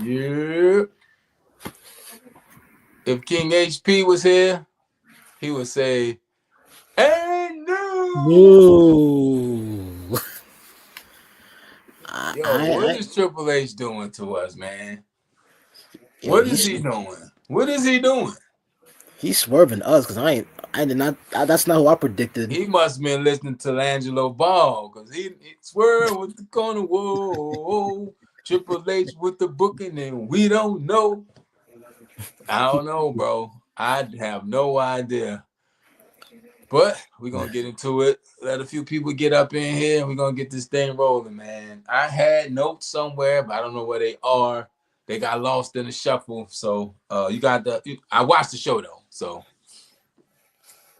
Yeah. If King HP was here, he would say, "Ain't new." Whoa. I, Yo, what I, is Triple H doing to us, man? yo, What is he doing? What is he doing? he's swerving us because I did not. That's not who I predicted. He must have been listening to Angelo Ball because he swear with the corner. Whoa, Triple H with the booking, and we don't know. I don't know, bro. I have no idea. But we're gonna get into it. Let a few people get up in here, and we're gonna get this thing rolling, man. I had notes somewhere, but I don't know where they are. They got lost in the shuffle. So you got I watched the show though, so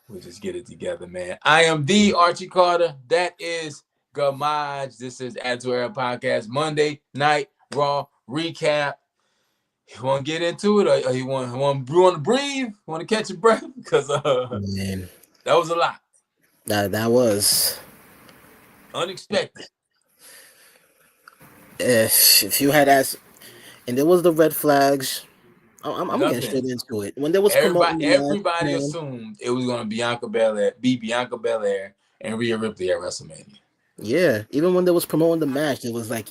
we'll just get it together, man. I am the Archie Carter. That is Gamaj. This is Add to Era Podcast Monday Night Raw recap. You want to get into it, or you want to breathe? Want to catch your breath? Because Man, that was a lot, that was. unexpected. If you had asked, and there was the red flags. I'm getting straight Nothing. into it. When they was Everybody, promoting the match, everybody man. assumed it was going to be Bianca Belair and Rhea Ripley at WrestleMania. Yeah, even when they was promoting the match, it was like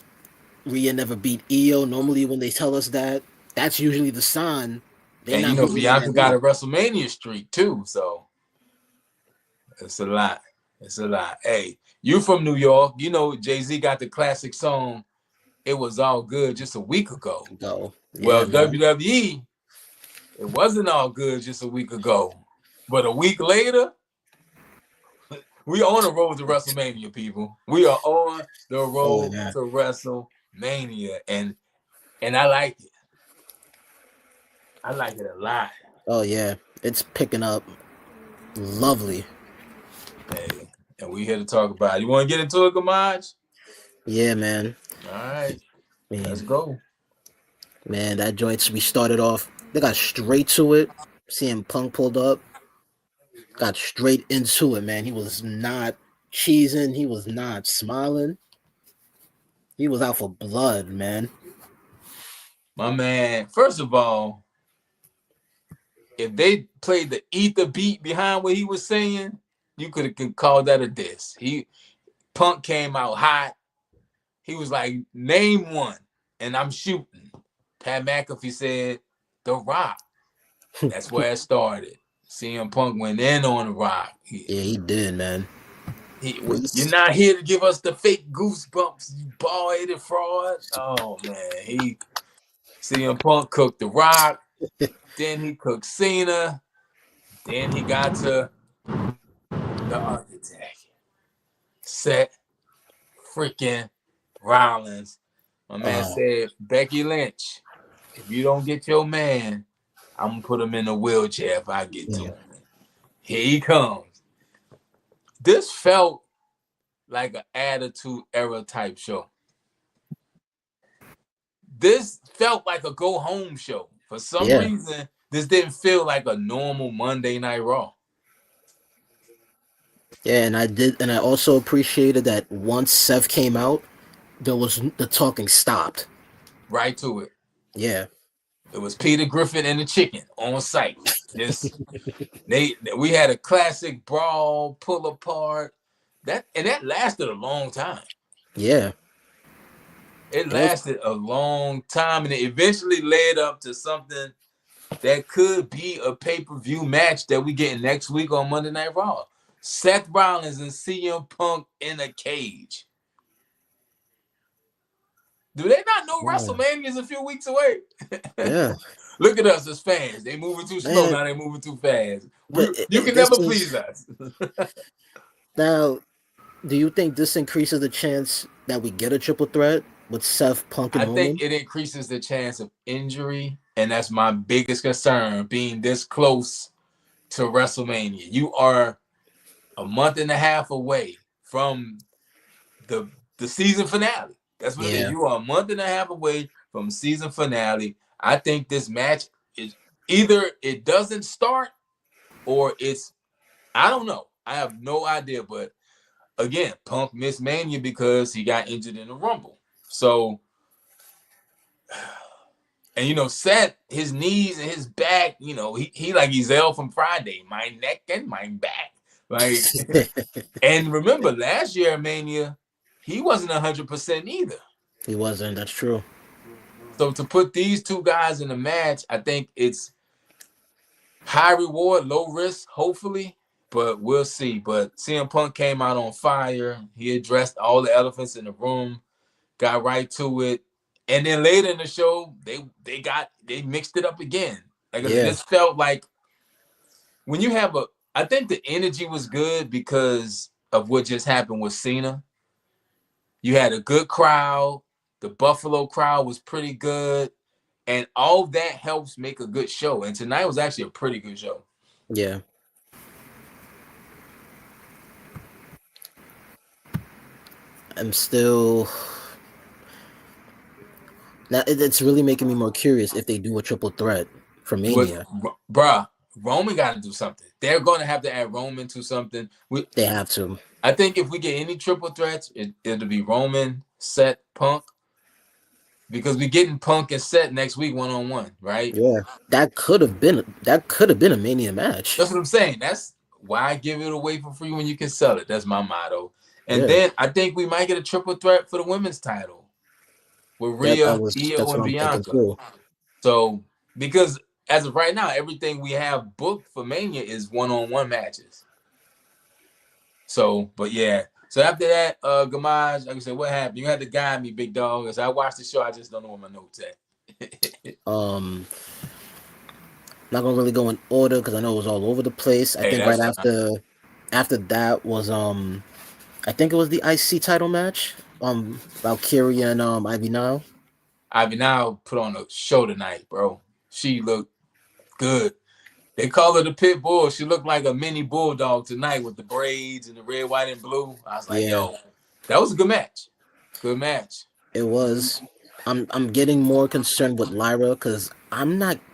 Rhea never beat Io. Normally, when they tell us that, that's usually the sign they And you not know, beating in Bianca that got a match. WrestleMania streak too, so it's a lot. It's a lot. Hey, you from New York? You know Jay-Z got the classic song "It Was All Good" just a week ago. Go, Well, yeah, man. WWE, it wasn't all good just a week ago, but a week later, we on the road to WrestleMania, people. We are on the Oh road yeah, to WrestleMania, and I like it. I like it a lot. oh yeah. It's picking up. Lovely. Hey, and we here to talk about it. You want to get into it, Gamaj? Yeah, man. All right, let's Man, go. man, that joints we started off. They got straight to it. CM Punk pulled up, got straight into it, man. He was not cheesing. He was not smiling. He was out for blood, man. My man, first of all, if they played the ether beat behind what he was saying, you could have called that a diss. Punk came out hot. He was like, name one, and I'm shooting. Pat McAfee said, The Rock. That's where it started. CM Punk went in on The Rock. Yeah, he did, man. You're not here to give us the fake goosebumps, you bald-headed fraud. Oh man, CM Punk cooked The Rock. Then he cooked Cena. Then he got to the architect, Seth freaking Rollins. My man Oh, said, Becky Lynch, if you don't get your man, I'm gonna put him in a wheelchair if I get to yeah. him. Here he comes. This felt like an Attitude Era type show. This felt like a go home show. For some Yeah. reason, this didn't feel like a normal Monday Night Raw. Yeah, and I also appreciated that once Seth came out, there was the talking stopped. Right to it. Yeah. It was Peter Griffin and the chicken on site. Just we had a classic brawl, pull apart. That lasted a long time. Yeah. It It was lasted a long time, and it eventually led up to something that could be a pay-per-view match that we get next week on Monday Night Raw. Seth Rollins and CM Punk in a cage. Do they not know yeah. WrestleMania is a few weeks away? Yeah. Look at us as fans. They moving too slow. Man, Now they moving too fast. but You can this never is please us. now. Do you think this increases the chance that we get a triple threat with Seth, Punk, and I think Roman? it increases the chance of injury, and that's my biggest concern. Being this close to WrestleMania, you are a month and a half away from the season finale. That's what it is. Yeah. You are a month and a half away from season finale. I think this match is either it doesn't start or it's I don't know. I have no idea. But again, Punk missed Mania because he got injured in the Rumble. So And Seth, his knees and his back, he like Ezel from Friday, my neck and my back. Like, and remember last year at Mania, he wasn't 100% either. He wasn't. That's true. So to put these two guys in a match, I think it's high reward, low risk, hopefully, but we'll see. But CM Punk came out on fire. He addressed all the elephants in the room, got right to it. And then later in the show, they mixed it up again. Like I said, this felt like when you have I think the energy was good because of what just happened with Cena. You had a good crowd. The Buffalo crowd was pretty good. And all that helps make a good show. And tonight was actually a pretty good show. Yeah. I'm still... Now, it's really making me more curious if they do a triple threat for Mania. Bruh, Roman got to do something. They're going to have to add Roman to something. They have to. I think if we get any triple threats, it'll be Roman, Seth, Punk. Because we're getting Punk and Seth next week 1-on-1, right? Yeah, that could have been a Mania match. That's what I'm saying. That's why give it away for free when you can sell it. That's my motto. And then I think we might get a triple threat for the women's title with Rhea, Io, and Bianca. So because as of right now, everything we have booked for Mania is 1-on-1 matches. So, but yeah. So after that, Gamage, like I said, what happened? You had to guide me, big dog. As I watched the show, I just don't know where my notes at. Not gonna really go in order because I know it was all over the place. I think right after that was I think it was the IC title match. Valkyria and Ivy Nile. Ivy Nile put on a show tonight, bro. She looked good. They call her the pit bull. She looked like a mini bulldog tonight with the braids and the red, white, and blue. I was like, yo, that was a good match. Good match. It was. I'm getting more concerned with Lyra because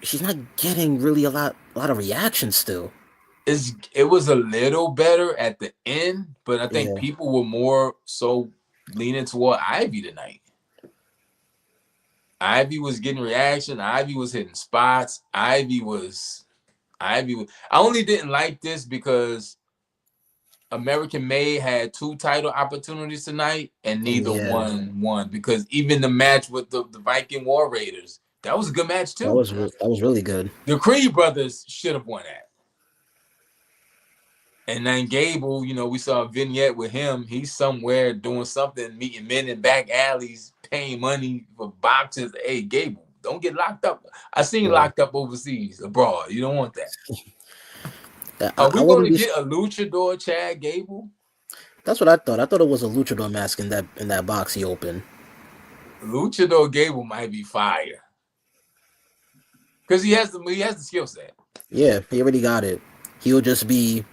she's not getting really a lot of reaction still. It was a little better at the end, but I think people were more so leaning toward Ivy tonight. Ivy was getting reaction. Ivy was hitting spots. Ivy was. I only didn't like this because American Made had 2 title opportunities tonight, and neither one won. Because even the match with the Viking War Raiders, that was a good match too. That was really good. The Creed brothers should have won that. And then Gable, we saw a vignette with him. He's somewhere doing something, meeting men in back alleys, paying money for boxes. Hey, Gable, don't get locked up. I seen locked up overseas, abroad. You don't want that. Are we going to get a luchador Chad Gable? That's what I thought. I thought it was a luchador mask in that box he opened. Luchador Gable might be fire because he has the skill set. Yeah, he already got it. He'll just be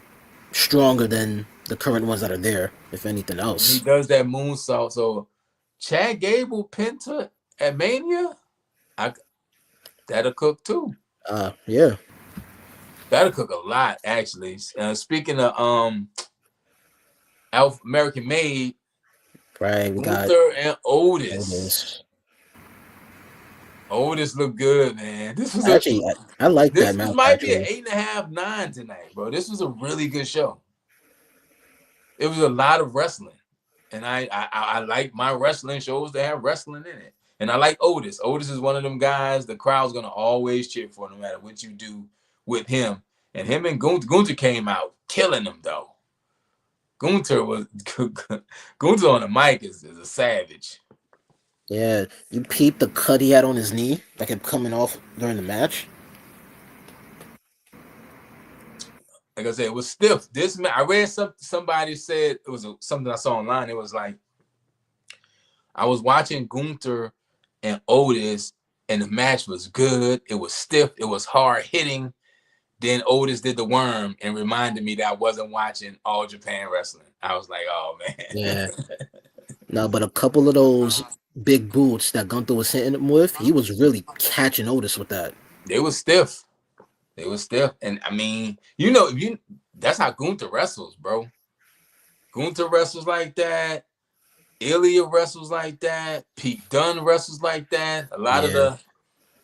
stronger than the current ones that are there, if anything else. He does that moonsault. So Chad Gable Penta at Mania, that'll cook too. Yeah. That'll cook a lot, actually. Speaking of American Made, right? We got Luther and Otis. Otis looked good, man. This was I like that match. This might be an 8.5, 9 tonight, bro. This was a really good show. It was a lot of wrestling, and I like my wrestling shows that have wrestling in it. And I like Otis. Otis is one of them guys the crowd's gonna always cheer for, no matter what you do with him. And him and Gunther came out killing him though. Gunther on the mic is a savage. Yeah, you peeped the cut he had on his knee that kept coming off during the match. Like I said, it was stiff. I read somebody said it was something I saw online. It was like I was watching Gunther and Otis, and the match was good. It was stiff. It was hard hitting. Then Otis did the worm and reminded me that I wasn't watching All Japan Wrestling. I was like, oh man. Yeah. No, but a couple of those big boots that Gunther was hitting him with, he was really catching Otis with that. They were stiff. And I mean, that's how Gunther wrestles, bro. Gunther wrestles like that. Ilya wrestles like that. Pete Dunne wrestles like that. A lot of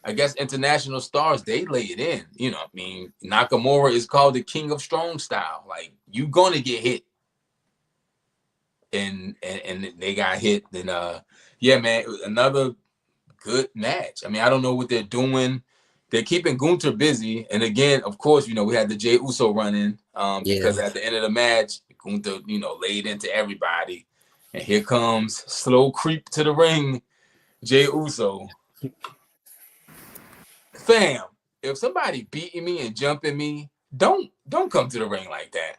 I guess international stars, they lay it in. You know, I mean, Nakamura is called the king of strong style. Like, you gonna get hit. And they got hit. Then yeah, man, another good match. I mean, I don't know what they're doing. They're keeping Gunther busy. And again, of course, we had the Jey Uso run in Yeah, because at the end of the match, Gunther, laid into everybody. And here comes slow creep to the ring, Jey Uso. Fam, if somebody beating me and jumping me, don't come to the ring like that.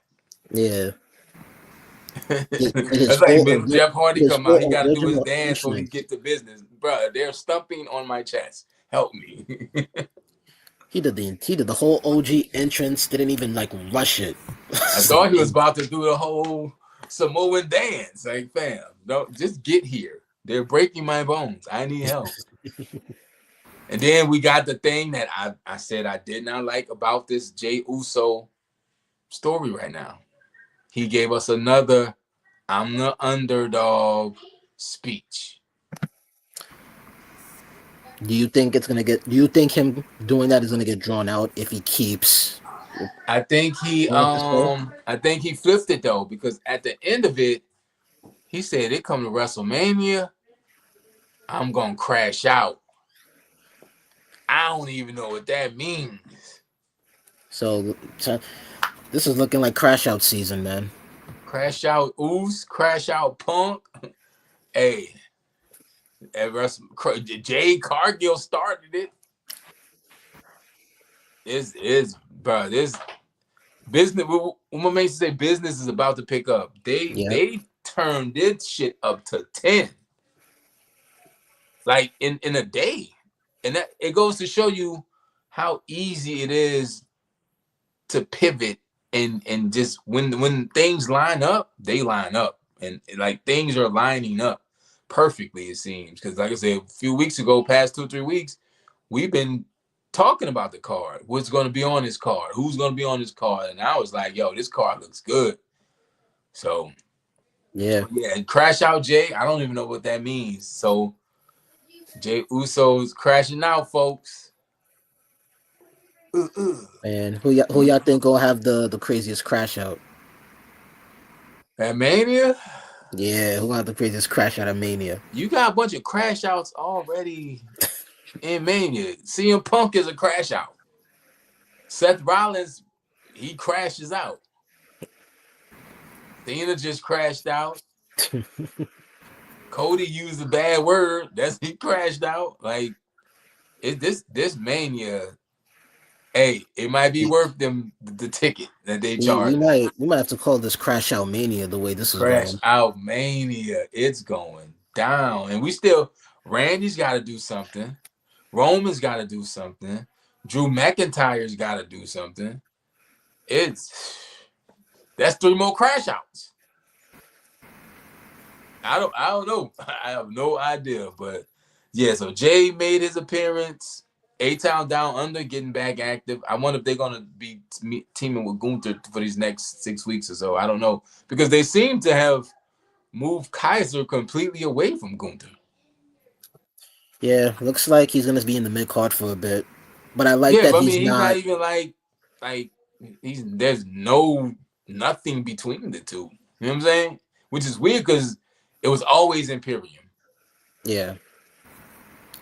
yeah. That's like when Jeff Hardy His come out. He whole got to do his original dance so he entrance. get to business, bro. They're stumping on my chest. Help me. He did the whole OG entrance. Didn't even like rush it. I thought he was about to do the whole Samoan dance. Like, fam, don't just get here. They're breaking my bones. I need help. And then we got the thing that I said I did not like about this Jey Uso story right now. He gave us another "I'm the underdog" speech. Do you think him doing that is gonna get drawn out if he keeps I think he going this way? flipped it though, because at the end of it, he said it come to WrestleMania, I'm gonna crash out. I don't even know what that means. So this is looking like crash out season, man. Crash out Oos, crash out Punk. Hey, Jay Cargill started it. Is bro, this business. When my mates say business is about to pick up, Yep. they turned this shit up to 10, like in a day, and that it goes to show you how easy it is to pivot and just when things line up, they line up, and like things are lining up perfectly. It seems because, like I said, a few weeks ago, past 2 or 3 weeks, we've been talking about the card, what's going to be on this card, who's going to be on this card, and I was like, yo, this card looks good. So Yeah. yeah, crash out Jay. I don't even know what that means. So Jay Uso's crashing out, folks. And who y'all think will have the craziest crash out? At Mania, Yeah, who will have the craziest crash out of Mania? you got a bunch of crash outs already in Mania. CM Punk is a crash out. Seth Rollins, he crashes out. Cena just crashed out. Cody used a bad word. He crashed out. Like this Mania. Hey, it might be We, worth them the ticket that they we we charge. might have to call this crash out Mania the way this is Crash going. out Mania. It's going down. And we still, Randy's got to do something. Roman's got to do something. Drew McIntyre's got to do something. That's 3 more crash outs. I don't know. I have no idea. But yeah, so Jay made his appearance. A-Town Down Under getting back active. I wonder if they're gonna be teaming with Gunther for these next 6 weeks or so. I don't know. Because they seem to have moved Kaiser completely away from Gunther. Yeah, looks like he's gonna be in the mid card for a bit, but I like Yeah, that but I he's mean he's not not. even like there's nothing between the two. You know what I'm saying? Which is weird because it was always Imperium. Yeah,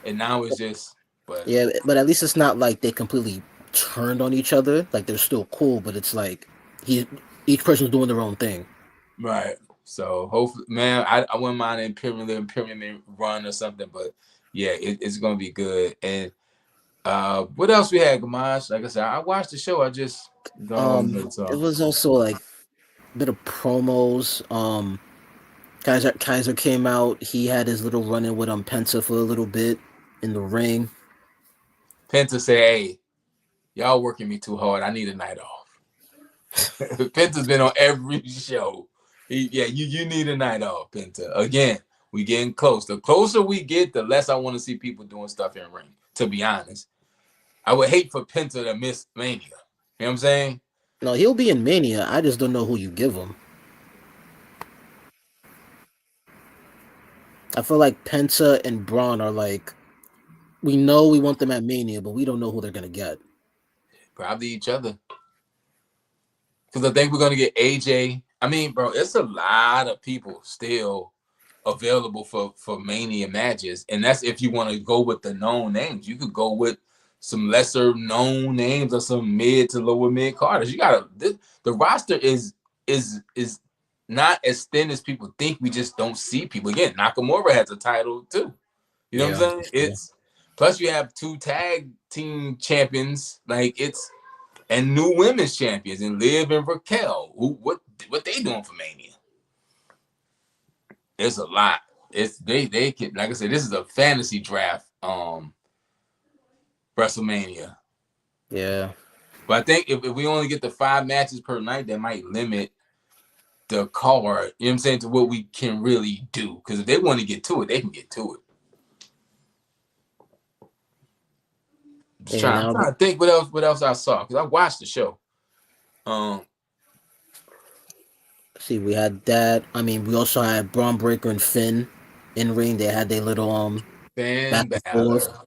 And now it's just but yeah, but at least it's not like they completely turned on each other. Like they're still cool, but it's like he each person's doing their own thing. right. So hopefully, man, I wouldn't mind an Imperium run or something, but yeah, it's gonna be good. And what else we had, Gamash? Like I said, I watched the show. I just don't know what to It talk. was also like a bit of promos. Kaiser came out. He had his little run in with Penta for a little bit in the ring. Penta said, "Hey, y'all working me too hard. I need a night off." Penta's been on every show. You need a night off, Penta. Again, we getting close. The closer we get, the less I want to see people doing stuff in ring. To be honest, I would hate for Penta to miss Mania. You know what I'm saying? No, he'll be in Mania. I just don't know who you give him. I feel like Penta and Braun are like We know we want them at Mania, but we don't know who they're gonna get. Probably each other. Because I think we're gonna get AJ. I mean, bro, it's a lot of people still available for Mania matches, and that's if you want to go with the known names. You could go with some lesser known names or some mid to lower mid carders. You gotta the roster is not as thin as people think. We just don't see people. Again, Nakamura has a title too. You know what Yeah, I'm saying? It's plus you have 2 tag team champions. Like it's and new women's champions and Liv and Raquel. What they doing for Mania? It's a lot. It's they can, like I said, this is a fantasy draft WrestleMania. yeah. But I think if we only get the 5 matches per night, that might limit the card, you know what I'm saying, to what we can really do. Because if they want to get to it, they can get to it. Yeah, I'm now trying to think what else I saw. Because I watched the show. Um see, we had that. I mean, we also had Braun Breaker and Finn in ring. They had their little back Finn and forth. Balor.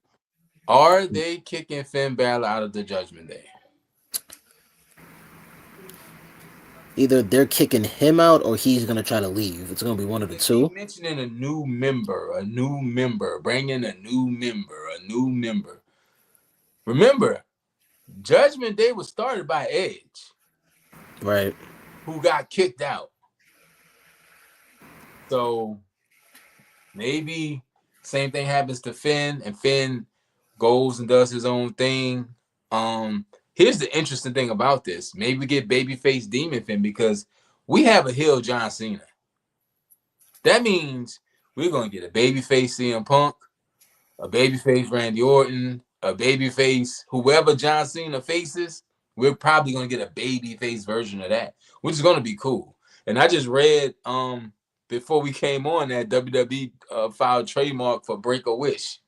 Are they kicking Finn Balor out of the Judgment Day? Either they're kicking him out or he's gonna try to leave. It's gonna be one of the They keep two. mentioning a new member, bringing a new member, a new member. Remember, Judgment Day was started by Edge, Right. who got kicked out. So maybe same thing happens to Finn, and Finn goes and does his own thing. Here's the interesting thing about this. Maybe we get babyface Demon Finn because we have a heel John Cena. That means we're gonna get a babyface CM Punk, a babyface Randy Orton, a babyface whoever John Cena faces. We're probably gonna get a babyface version of that, which is gonna be cool. And I just read before we came on that WWE filed trademark for Break a Wish.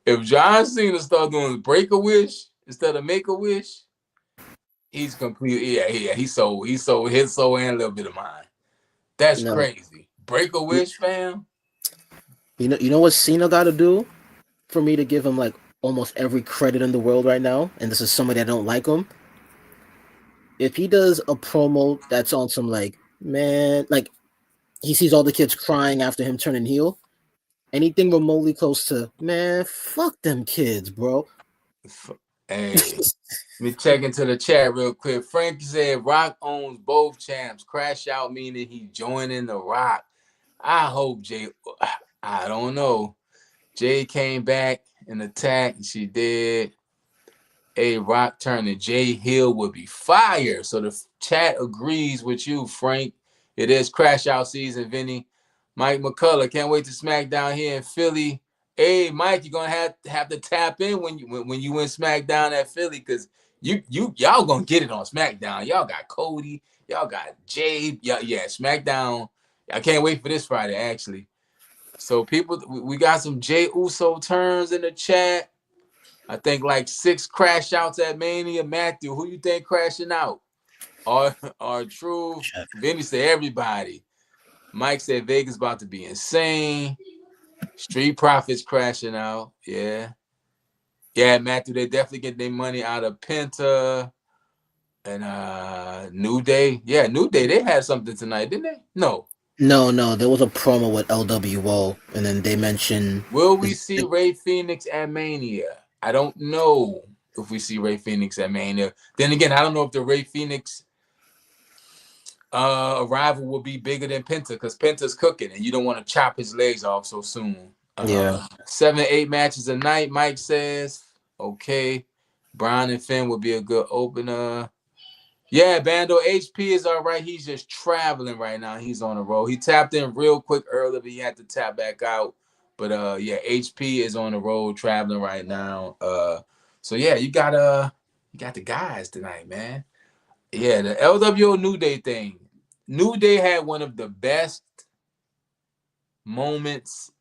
If John Cena start doing Break a Wish instead of Make a Wish, he's completely he sold his soul and a little bit of mine. That's No. crazy. Break a Wish, fam. You know what Cena got to do for me to give him like almost every credit in the world right now, and this is somebody that don't like him. If he does a promo that's on some like man, like he sees all the kids crying after him turning heel, anything remotely close to man, fuck them kids, bro. Hey, let me check into the chat real quick. Frankie said Rock owns both champs. Crash out meaning he joining the Rock. I hope Jay. I don't know. Jay came back and attacked. And she did. A Rock turning Jay Hill would be fire. So the chat agrees with you, Frank. It is crash out season, Vinny. Mike McCullough can't wait to SmackDown here in Philly. Hey, Mike, you're gonna have to tap in when you win SmackDown at Philly because y'all gonna get it on SmackDown. Y'all got Cody, y'all got Jay, yeah, SmackDown. I can't wait for this Friday actually. So people, we got some Jay Uso turns in the chat. I think like 6 crash outs at Mania. Matthew, who you think crashing out? Our Truth. Check. Vinny said everybody. Mike said Vegas about to be insane. Street Profits crashing out. Yeah. Yeah, Matthew, they definitely get their money out of Penta and New Day. Yeah, New Day, they had something tonight, didn't they? No. No, there was a promo with LWO, and then they mentioned Will we see Ray Phoenix at Mania? I don't know if we see Ray Phoenix at Mania. Then again, I don't know if the Ray Phoenix arrival will be bigger than Penta because Penta's cooking and you don't want to chop his legs off so soon. yeah. 7-8 matches a night, Mike says. Okay. Brian and Finn would be a good opener. Yeah, Bando HP is all right. He's just traveling right now. He's on the road. He tapped in real quick earlier, but he had to tap back out. But yeah, HP is on the road traveling right now. So yeah, you got the guys tonight, man. Yeah, the LWO New Day thing. New Day had one of the best moments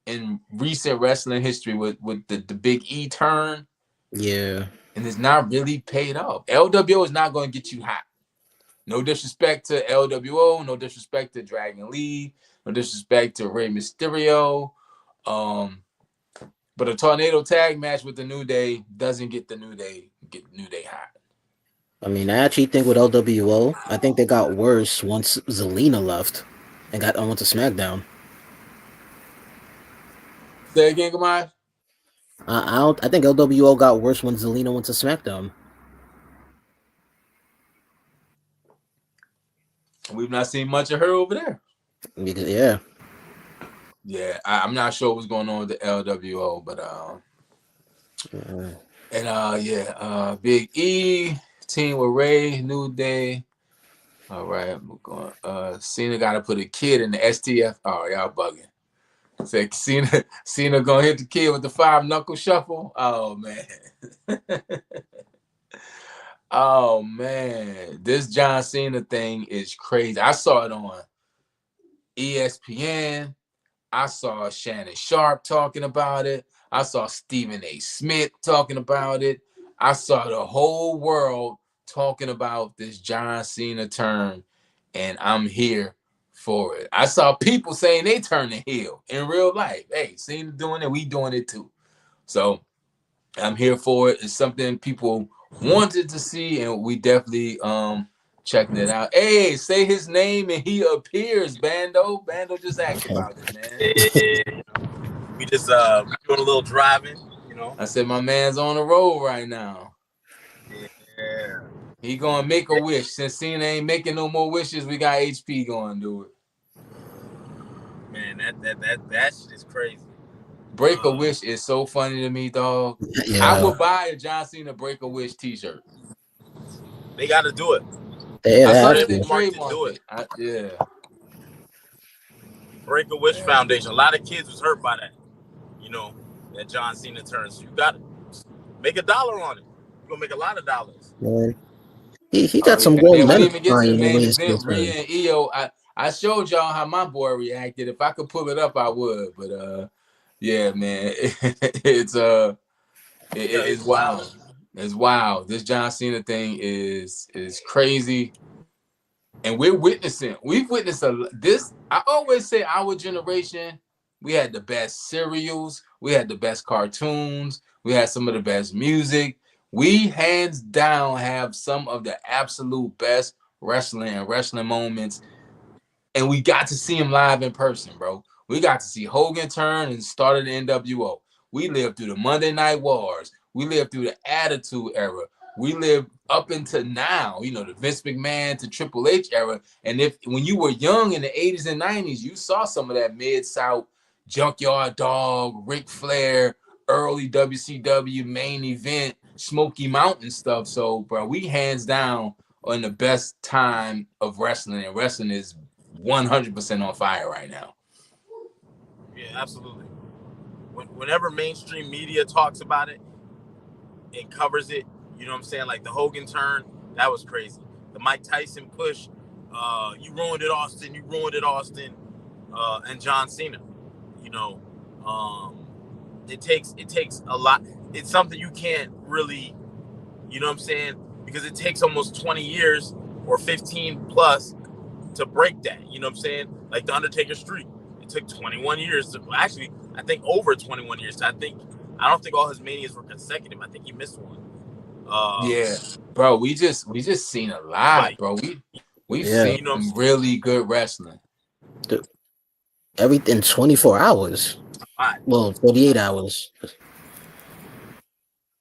in recent wrestling history with the Big E turn, Yeah. and it's not really paid off. LWO is not going to get you hot. No disrespect to LWO, no disrespect to Dragon Lee, no disrespect to Rey Mysterio. But a tornado tag match with the New Day doesn't get the New Day hot. I mean, I actually think with LWO, I think they got worse once Zelina left and got on to SmackDown. Say again, Kamai? I don't. I think LWO got worse when Zelina went to SmackDown. We've not seen much of her over there. Because, yeah. Yeah, I'm not sure what's going on with the LWO, but Big E team with Ray, New Day. All right, we're going. Cena got to put a kid in the STF. Oh, y'all bugging. Say Cena gonna hit the kid with the 5-knuckle shuffle. Oh man. Oh man, this John Cena thing is crazy. I saw it on ESPN. I saw Shannon Sharp talking about it. I saw Stephen A. Smith talking about it. I saw the whole world talking about this John Cena turn, and I'm here for it. I saw people saying they turning heel in real life. Hey, Cena doing it, we doing it too. So I'm here for it. It's something people wanted to see, and we definitely checking it out. Hey, say his name and he appears. Bando just asked about it, man. Yeah, we just doing a little driving, I said my man's on the road right now. Yeah. He gonna make a wish. Since Cena ain't making no more wishes, we got HP going to do it. Man, that shit is crazy. Break a wish is so funny to me, dog. Yeah. I would buy a John Cena Break a Wish t-shirt. They got to do it. Yeah, I saw that they too. trademarked it. Yeah. Break a Wish Foundation. A lot of kids was hurt by that. That John Cena turns. You got to make $1 on it. You're gonna make a lot of dollars. Man. He got some grown They men wouldn't even get to the crying main over his event. heel turn. Rhea and Io. I showed y'all how my boy reacted. If I could pull it up, I would. But yeah, man, it's wild. It's wild. This John Cena thing is crazy, and we've witnessed this. I always say our generation, we had the best cereals, we had the best cartoons, we had some of the best music. We hands down have some of the absolute best wrestling moments, and we got to see him live in person, bro. We got to see Hogan turn and started the NWO. We lived through the Monday Night Wars. We lived through the Attitude Era. We lived up into now, the Vince McMahon to Triple H era. And when you were young in the 80s and 90s, you saw some of that Mid-South Junkyard Dog, Ric Flair, early WCW main event, Smoky Mountain stuff. So, bro, we hands down on the best time of wrestling, and wrestling is 100% on fire right now. Yeah, absolutely. Whenever mainstream media talks about it and covers it, you know what I'm saying? Like the Hogan turn, that was crazy. The Mike Tyson push, you ruined it, Austin. You ruined it, Austin. And John Cena, it takes a lot. It's something you can't really, you know what I'm saying? Because it takes almost 20 years or 15 plus to break that. You know what I'm saying? Like the Undertaker streak. It took 21 years to actually, I think over 21 years. I don't think all his manias were consecutive. I think he missed one. Yeah, bro. We just seen a lot, bro. We've seen some really good wrestling. Everything 24 hours. Well, 48 hours.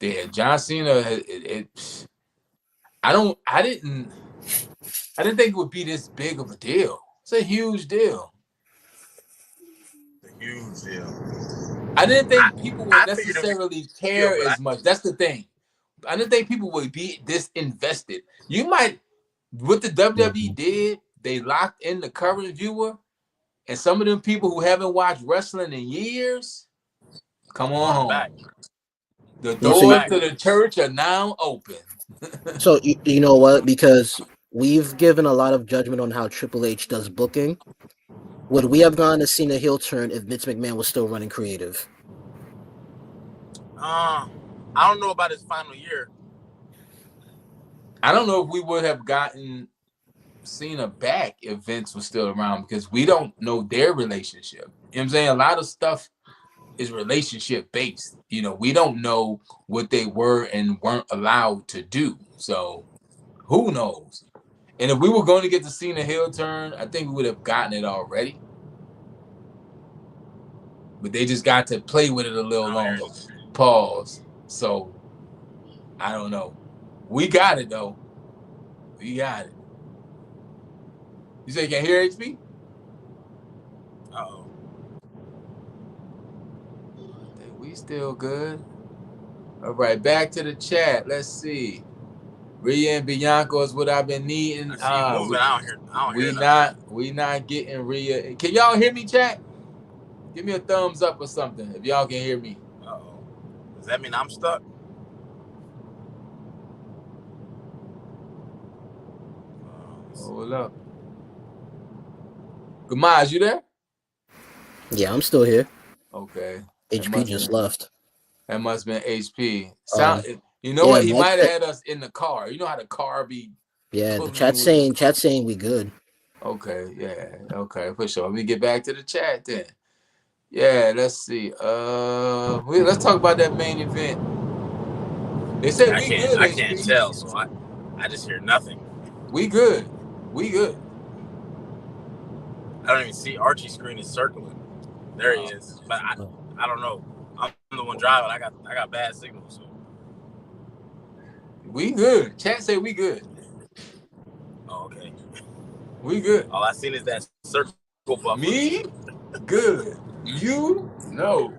Yeah, John Cena. I didn't think it would be this big of a deal. It's a huge deal. A huge deal. I didn't think people would necessarily care as much. That's the thing. I didn't think people would be this invested. You might, what the WWE did, they locked in the current viewer, and some of them people who haven't watched wrestling in years, come on home. Back. The doors to the church are now open. So you know what? Because we've given a lot of judgment on how Triple H does booking. Would we have gone to see a heel turn if Vince McMahon was still running creative? I don't know about his final year. I don't know if we would have gotten Cena back if Vince was still around, because we don't know their relationship. You know what I'm saying? A lot of stuff is relationship based. You know, we don't know what they were and weren't allowed to do. So who knows? And if we were going to get the Cena heel turn, I think we would have gotten it already. But they just got to play with it a little longer. Pause. So I don't know. We got it though. We got it. You say you can't hear HP? Uh-oh. I think we still good. All right, back to the chat. Let's see. Rhea and Bianca is what I've been needing. I see you moving. I don't hear nothing. We not getting Rhea. Can y'all hear me, chat? Give me a thumbs up or something if y'all can hear me. Uh-oh. Does that mean I'm stuck? Hold up. Gamaz, you there? Yeah, I'm still here. Okay. HP just left. That must have been HP. You know what? He might have had us in the car. You know how the car be. Yeah, the chat's saying we good. Okay, yeah, okay, for sure. Let me get back to the chat then. Yeah, let's see. Let's talk about that main event. They said we good. I can't tell, so I just hear nothing. We good. We good. I don't even see Archie's screen is circling. There he is. But I don't know. I'm the one driving. I got bad signal, so we good. Chat say we good. Oh, okay. We good. All I seen is that circle buffer. Me? Good. You? No.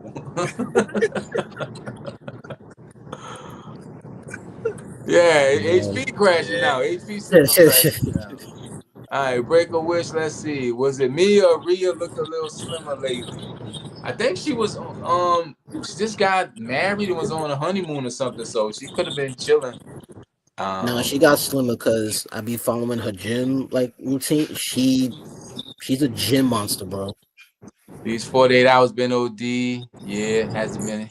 Yeah, HP crashing now. HP crashing now. All right, break a wish. Let's see. Was it me or Rhea looked a little slimmer lately? I think she was she just got married and was on a honeymoon or something, so she could have been chilling. No, she got slimmer because I be following her gym like routine. She's a gym monster, bro. These 48 hours been OD. Yeah, hasn't been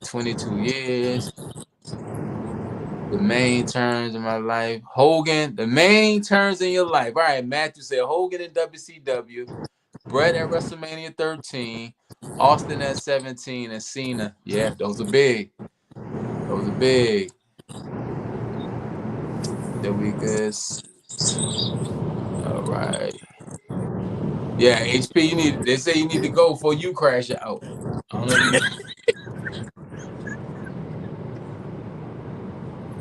22 years. The main turns in my life. Hogan, the main turns in your life. All right, Matthew said Hogan in WCW, Bret at WrestleMania 13, Austin at 17, and Cena. Yeah, those are big. Those are big. There we go. All right. Yeah, HP, they say you need to go before you crash out. I don't know if you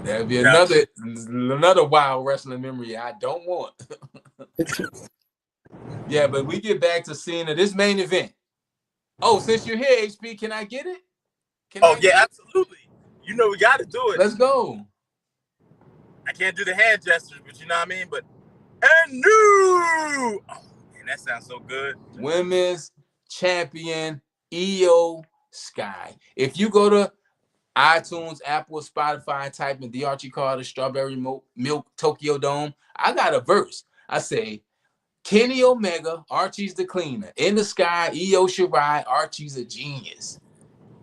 That'll be another wild wrestling memory I don't want. Yeah, but we get back to Cena. This main event. Oh, since you're here, HP, can I get it? Absolutely. You know we got to do it. Let's go. I can't do the hand gestures, but you know what I mean? But, and new! Oh, man, that sounds so good. Women's champion, Io Sky. If you go to iTunes, Apple, Spotify, type in the Archie Carter Strawberry Milk Tokyo Dome, I got a verse. I say, Kenny Omega, Archie's the cleaner. In the sky, Io Shirai, Archie's a genius.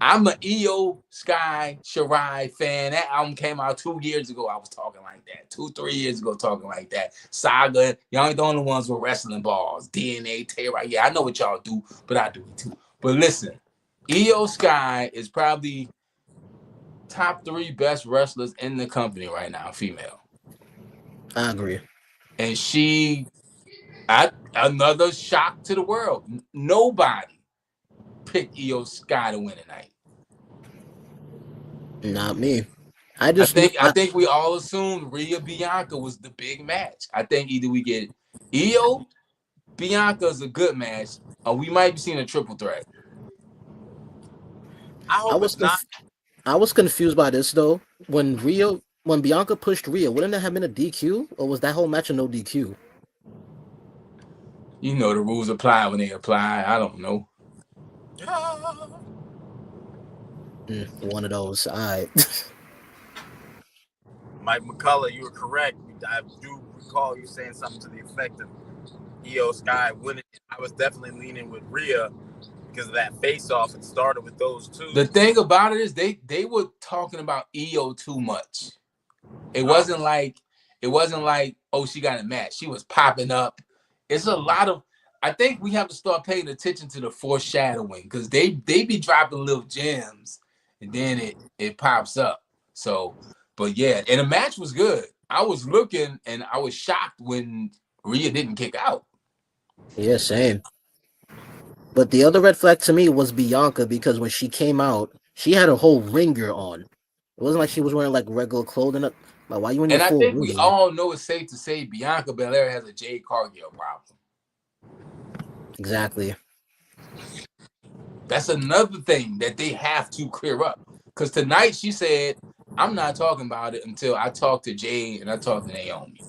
I'm an Io Sky Shirai fan. That album came out 2 years ago. I was talking like that. 2-3 years ago, talking like that. Saga, y'all ain't the only ones with wrestling balls. DNA, Terra. Yeah, I know what y'all do, but I do it too. But listen, Io Sky is probably top 3 best wrestlers in the company right now, female. I agree. And another shock to the world. Nobody picked Io Sky to win tonight. Not me. I think we all assumed Rhea Bianca was the big match. I think either we get Io Bianca is a good match, or we might be seeing a triple threat. I hope it's not. I was confused by this though. When Bianca pushed Rhea, wouldn't that have been a DQ, or was that whole match a no DQ? You know the rules apply when they apply. I don't know. One of those. All right. Mike McCullough, you were correct. I do recall you saying something to the effect of Io Sky winning. I was definitely leaning with Rhea because of that face-off. It started with those two. The thing about it is they were talking about Io too much. It wasn't like, oh, she got a match. She was popping up. It's a lot of, I think we have to start paying attention to the foreshadowing because they be dropping little gems and then it pops up. So, but yeah, and the match was good. I was looking and I was shocked when Rhea didn't kick out. Yeah, same. But the other red flag to me was Bianca because when she came out, she had a whole ring gear on. It wasn't like she was wearing like regular clothing. Like, why you in your And I full think ring we gear? all know it's safe to say Bianca Belair has a Jade Cargill problem. Exactly. That's another thing that they have to clear up. Because tonight she said, I'm not talking about it until I talk to Jade and I talk to Naomi.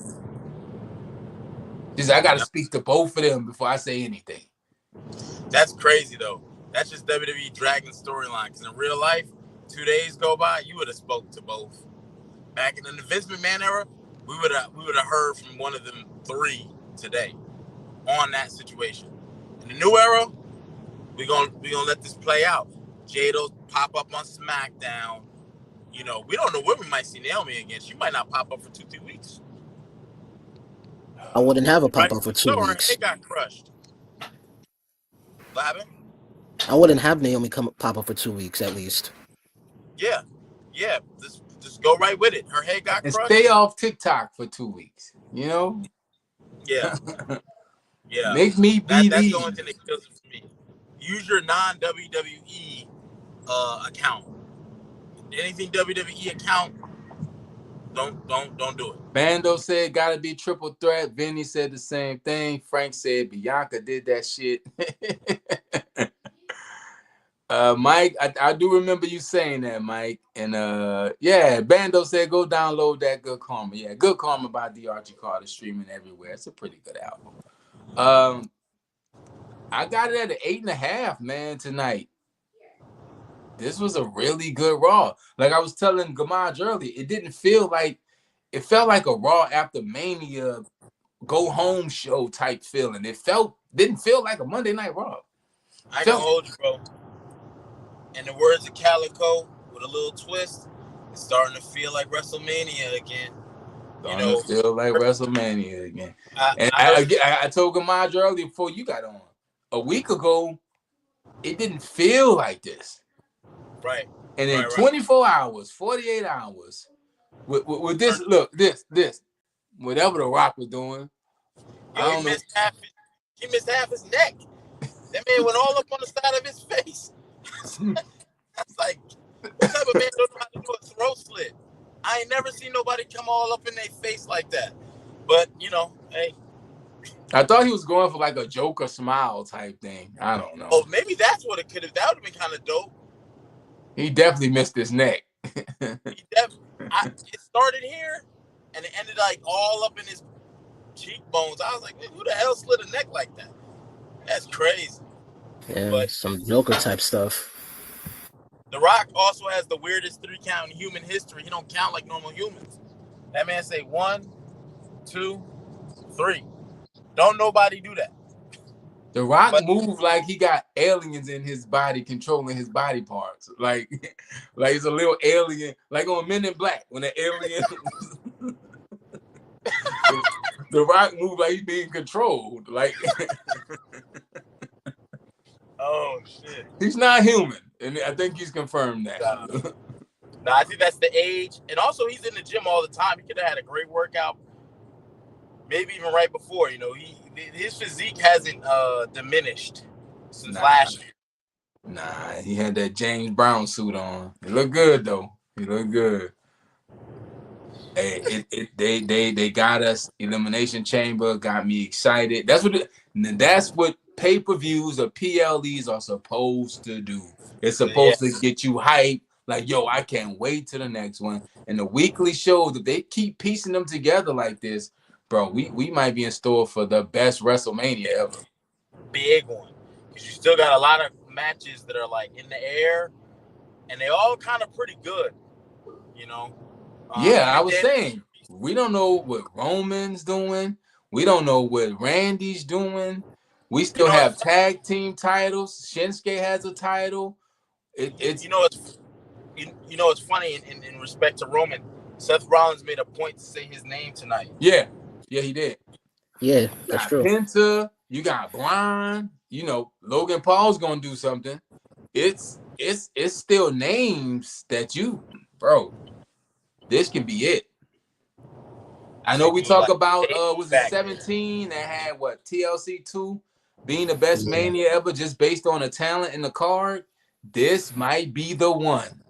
She said, I got to speak to both of them before I say anything. That's crazy, though. That's just WWE dragging storyline. Because in real life, 2 days go by, you would have spoke to both. Back in the Vince McMahon era, we would have heard from one of them 3 today on that situation. In the new era, we gonna let this play out. Jade'll pop up on SmackDown. You know, we don't know when we might see Naomi again. She might not pop up for 2-3 weeks. I wouldn't have a pop up for 2 So weeks. It got crushed. What happened? I wouldn't have Naomi pop up for 2 weeks at least. Yeah. Just go right with it. Her head got and crushed. Stay off TikTok for 2 weeks. You know? Yeah. Yeah. Make me be That's the only thing that kills it for me. Use your non-WWE account. Anything WWE account, don't do it. Bando said gotta be triple threat. Vinny said the same thing. Frank said Bianca did that shit. Mike, I do remember you saying that, Mike. And yeah, Bando said go download that Good Karma. Yeah, Good Karma by D. Archie Carter, streaming everywhere. It's a pretty good album. I got it at an 8.5, man, tonight. This was a really good Raw. Like I was telling Gamaj earlier, it felt like a Raw after Mania go home show type feeling. Didn't feel like a Monday Night Raw. I can hold you, bro. In the words of Calico, with a little twist, it's starting to feel like WrestleMania again. Feel like WrestleMania again. I told Gamaj earlier before you got on. A week ago, it didn't feel like this. Right. And in 24 hours, 48 hours, with this, look, this, whatever The Rock was doing, he missed half his neck. That man went all up on the side of his face. That's like, what type of man don't know how to do a throat slit? I ain't never seen nobody come all up in their face like that. But, hey. I thought he was going for like a Joker smile type thing. I don't know. Oh, maybe that's what it could have. That would have been kind of dope. He definitely missed his neck. It started here, and it ended like all up in his cheekbones. I was like, who the hell slit a neck like that? That's crazy. Yeah, but some Joker type stuff. The Rock also has the weirdest 3 count in human history. He don't count like normal humans. That man say 1, 2, 3. Don't nobody do that. The Rock moved like he got aliens in his body controlling his body parts. Like he's a little alien, like on Men in Black when the alien the Rock moved like he's being controlled. Like oh shit. He's not human. And I think he's confirmed that. No, I think that's the age. And also he's in the gym all the time. He could have had a great workout. Maybe even right before, his physique hasn't diminished since last year. Nah, he had that James Brown suit on. He looked good though. He looked good. Hey, they got us. Elimination Chamber got me excited. That's what pay-per-views or PLEs are supposed to do. It's supposed to get you hyped. Like, yo, I can't wait to the next one. And the weekly shows, if they keep piecing them together like this, bro, we might be in store for the best WrestleMania ever. Big one. Because you still got a lot of matches that are like in the air, and they all kind of pretty good, I was saying, we don't know what Roman's doing. We don't know what Randy's doing. We still have tag team titles. Shinsuke has a title. It's it's funny in respect to Roman. Seth Rollins made a point to say his name tonight. Yeah, he did. Yeah, that's true. Penta, You got Braun. You know, Logan Paul's gonna do something. It's still names that bro. This can be it. I know we talk about was it 17 that had what TLC 2 being the best Mania ever just based on the talent in the card. This might be the one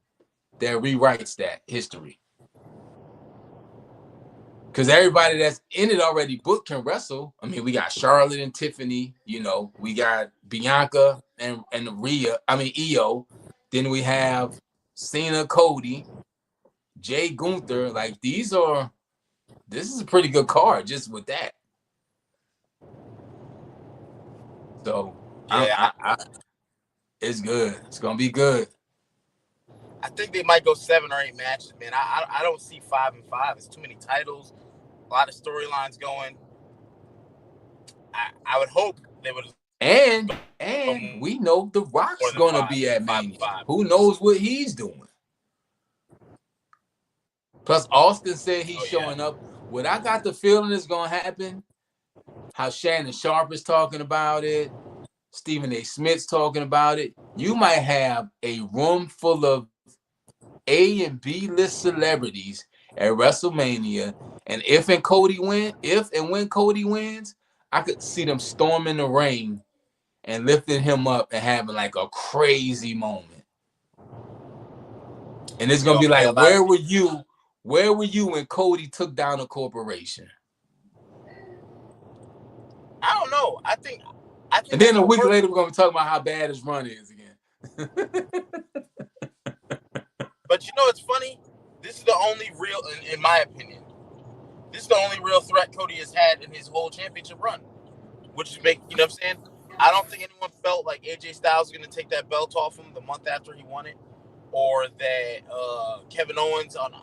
that rewrites that history. Because everybody that's in it already booked can wrestle. I mean, we got Charlotte and Tiffany, you know, we got Bianca and Io. Then we have Cena, Cody, Jay Gunther. Like this is a pretty good card just with that. So yeah, it's good. It's gonna be good. I think they might go 7 or 8 matches, man. I don't see 5 and 5. It's too many titles, a lot of storylines going. I would hope they would. And we know The Rock's gonna be at Mania. Who knows what he's doing? Plus, Austin said he's showing up. What I got the feeling is gonna happen. How Shannon Sharp is talking about it. Stephen A. Smith's talking about it. You might have a room full of A and B list celebrities at WrestleMania, and if and when Cody wins, I could see them storming the ring and lifting him up and having like a crazy moment. And it's gonna be like, where were you when Cody took down a corporation? I don't know. I think. And then a week later, we're gonna be talking about how bad his run is again. But you know, it's funny. This is the only real, in my opinion, this is the only real threat Cody has had in his whole championship run. Which is you know what I'm saying? I don't think anyone felt like AJ Styles was going to take that belt off him the month after he won it, or that Kevin Owens on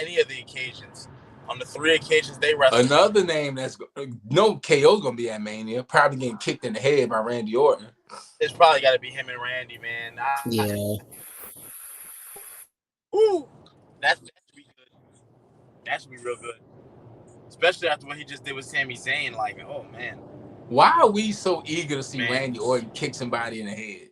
any of the occasions, on the 3 occasions they wrestled. Another name that's KO's going to be at Mania, probably getting kicked in the head by Randy Orton. It's probably got to be him and Randy, man. Ooh, that should be good. That should be real good. Especially after what he just did with Sami Zayn. Like, oh, man. Why are we so eager to see Randy Orton kick somebody in the head?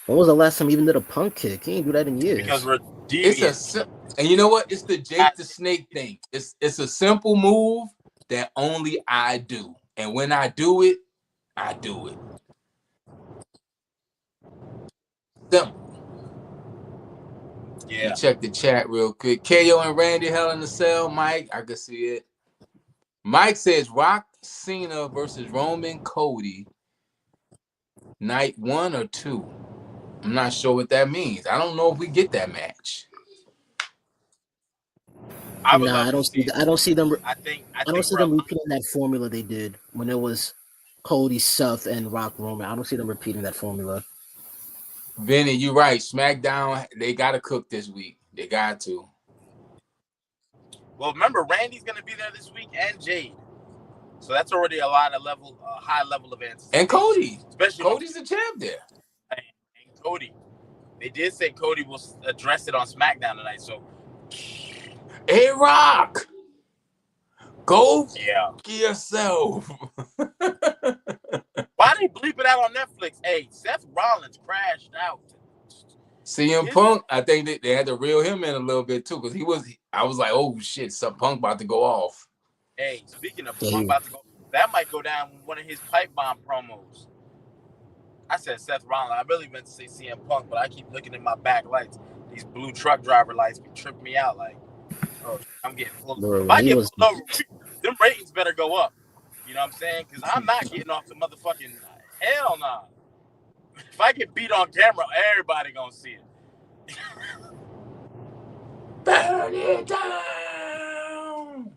When was the last time he even did a Punk kick? He ain't do that in years. Because we're devious. And you know what? It's the Jake the Snake thing. It's a simple move that only I do. And when I do it, I do it. Simple. Yeah. You check the chat real quick. KO and Randy Hell in the Cell. Mike, I can see it. Mike says Rock Cena versus Roman Cody. Night 1 or 2. I'm not sure what that means. I don't know if we get that match. I don't see them. I don't see them repeating that formula they did when it was Cody, Seth, and Rock Roman. I don't see them repeating that formula. Vinny, you're right. SmackDown, they got to cook this week. They got to. Well, remember, Randy's going to be there this week and Jade. So that's already a high level of anticipation. And Cody. Especially Cody's the champ there. And Cody. They did say Cody will address it on SmackDown tonight. So, hey, Rock. Go yourself. Why they bleep it out on Netflix? Hey, Seth Rollins crashed out. CM Punk, I think they had to reel him in a little bit too, because I was like, oh shit, some Punk about to go off. Hey, speaking of Punk about to go, that might go down with one of his pipe bomb promos. I said Seth Rollins. I really meant to say CM Punk, but I keep looking at my back lights. These blue truck driver lights be tripping me out. Like, oh, I'm getting close. If I get pulled over, them ratings better go up. You know what I'm saying? Because I'm not getting off the motherfucking hell nah. If I get beat on camera, everybody gonna see it. Burn it down.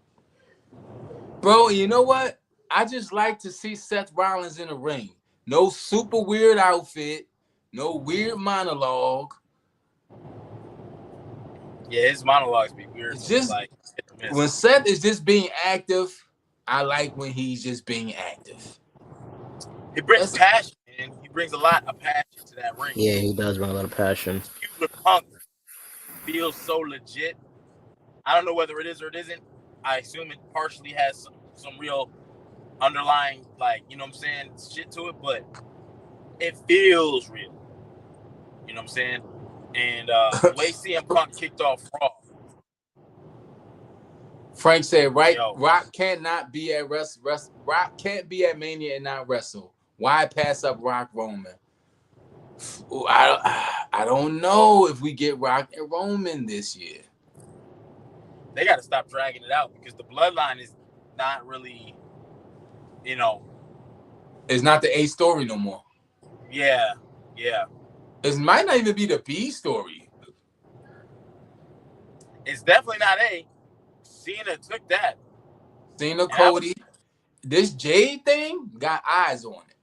Bro, you know what? I just like to see Seth Rollins in the ring. No super weird outfit. No weird monologue. Yeah, his monologues be weird. It's just like when Seth is just being active, I like when he's just being active. He brings passion, man. He brings a lot of passion to that ring. Yeah, he does bring a lot of passion. Punk feels so legit. I don't know whether it is or it isn't. I assume it partially has some real underlying, like, you know what I'm saying, shit to it, but it feels real. You know what I'm saying? And the way CM Punk kicked off Raw. Frank said, "Right, Yo, Rock cannot be at Rock can't be at Mania and not wrestle. Why pass up Rock Roman? I don't know if we get Rock and Roman this year. they got to stop dragging it out because the bloodline is not really, you know, It's not the A story no more. yeah. It might not even be the B story. It's definitely not A. Cena took that. Cena, Cody, this Jade thing got eyes on it.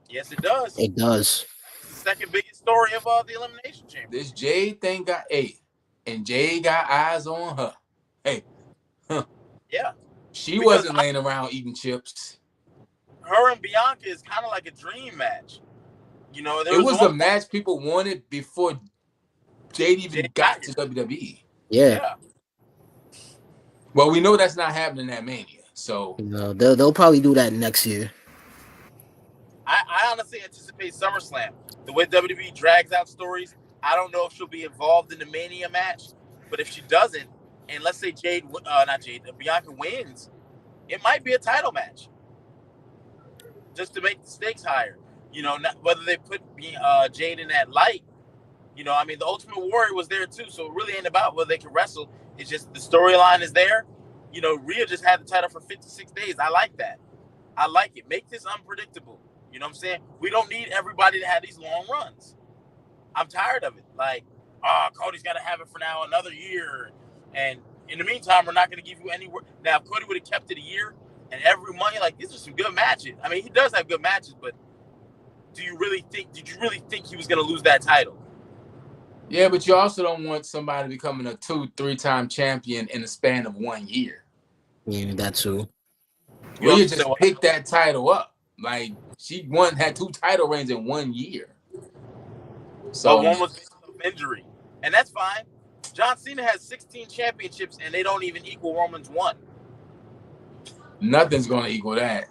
Yes, it does. It does. It's the second biggest story of the Elimination Chamber. This Jade thing got A, and Jade got eyes on her. Hey, Yeah. She wasn't laying around eating chips. Her and Bianca is kind of like a dream match. You know, it was a match people wanted before Jade even got to WWE. Yeah. Well, we know that's not happening at Mania, so no, they'll probably do that next year. I honestly anticipate SummerSlam. The way WWE drags out stories, I don't know if she'll be involved in the Mania match, but if she doesn't, and let's say Bianca wins, it might be a title match, just to make the stakes higher. You know, whether they put Jade in that light. You know, I mean, the Ultimate Warrior was there too, so it really ain't about whether they can wrestle. It's just the storyline is there. You know, Rhea just had the title for 56 days. I like that. I like it. Make this unpredictable. You know what I'm saying? We don't need everybody to have these long runs. I'm tired of it. Like, Cody's got to have it for now another year. And in the meantime, we're not going to give you any work. Now, if Cody would have kept it a year and every money, like, these are some good matches. I mean, he does have good matches, but did you really think he was going to lose that title? Yeah, but you also don't want somebody becoming a 2-3-time champion in the span of 1 year. Yeah, that too. You just pick that title up. Like, she had 2 title reigns in 1 year. So but one was based off injury. And that's fine. John Cena has 16 championships, and they don't even equal Roman's 1. Nothing's going to equal that.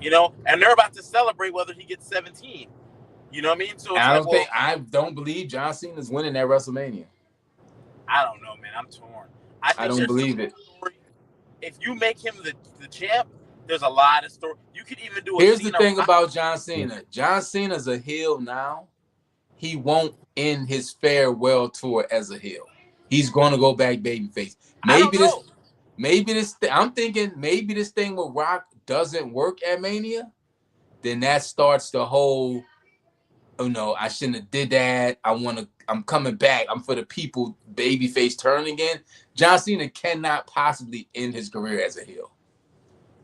You know, and they're about to celebrate whether he gets 17. You know what I mean? So it's I don't believe John Cena's winning at WrestleMania. I don't know, man. I'm torn. I don't believe it. Story. If you make him the champ, there's a lot of story. You could even do. Here's the thing about John Cena. John Cena's a heel now. He won't end his farewell tour as a heel. He's going to go back babyface. I'm thinking maybe this thing with Rock doesn't work at Mania. Then that starts the whole, oh no, I shouldn't have did that. I'm coming back. I'm for the people. Babyface turn again. John Cena cannot possibly end his career as a heel.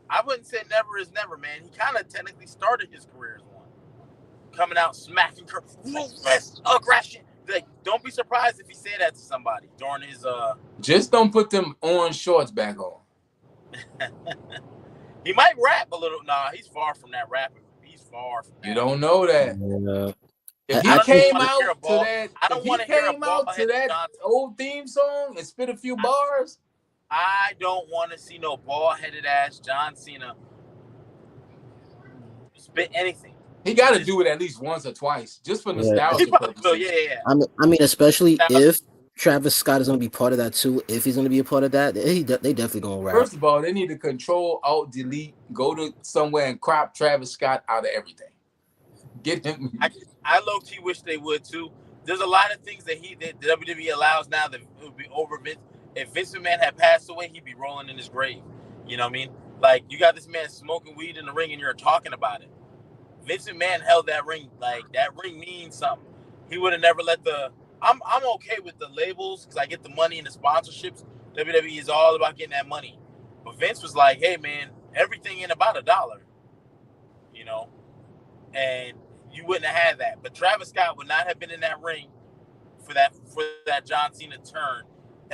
I wouldn't say never is never, man. He kind of technically started his career as one. Coming out smacking ruthless aggression. Like, don't be surprised if he said that to somebody during his Just don't put them orange shorts back on. He might rap a little. Nah, he's far from that rapping. He's far from that. You don't know that. If he came out to that old theme song and spit a few bars, I don't want to see no bald-headed ass John Cena spit anything. He got to do it at least once or twice, just for nostalgia purposes. Yeah. I mean, especially if Travis Scott is going to be part of that too. If he's going to be a part of that, they definitely going to rap. First of all, they need to Control, Alt, Delete, go to somewhere and crop Travis Scott out of everything. Get him. I low-key wish they would too. There's a lot of things that WWE allows now that would be over Vince. If Vince McMahon had passed away, he'd be rolling in his grave. You know what I mean? Like, you got this man smoking weed in the ring and you're talking about it. Vince McMahon held that ring. Like, that ring means something. He would have never let I'm okay with the labels because I get the money and the sponsorships. WWE is all about getting that money. But Vince was like, hey, man, everything ain't about $1. You know? And you wouldn't have had that. But Travis Scott would not have been in that ring for that John Cena turn.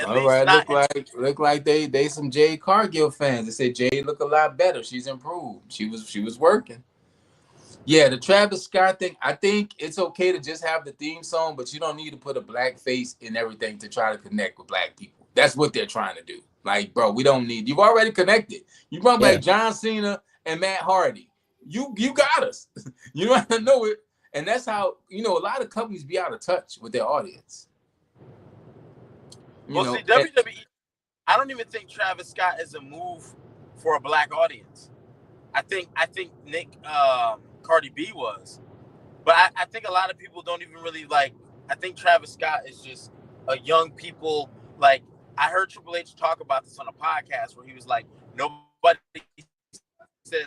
All right, look like they some Jade Cargill fans. They say Jade look a lot better. She's improved. She was working. Yeah, the Travis Scott thing, I think it's okay to just have the theme song, but you don't need to put a black face in everything to try to connect with black people. That's what they're trying to do. Like, bro, we don't need. You've already connected. You brought back John Cena and Matt Hardy. You got us. You don't have to know it. And that's how, a lot of companies be out of touch with their audience. See, WWE, I don't even think Travis Scott is a move for a black audience. I think Nick Cardi B was. But I think a lot of people don't even really like. I think Travis Scott is just a young people. Like, I heard Triple H talk about this on a podcast where he was like, nobody said.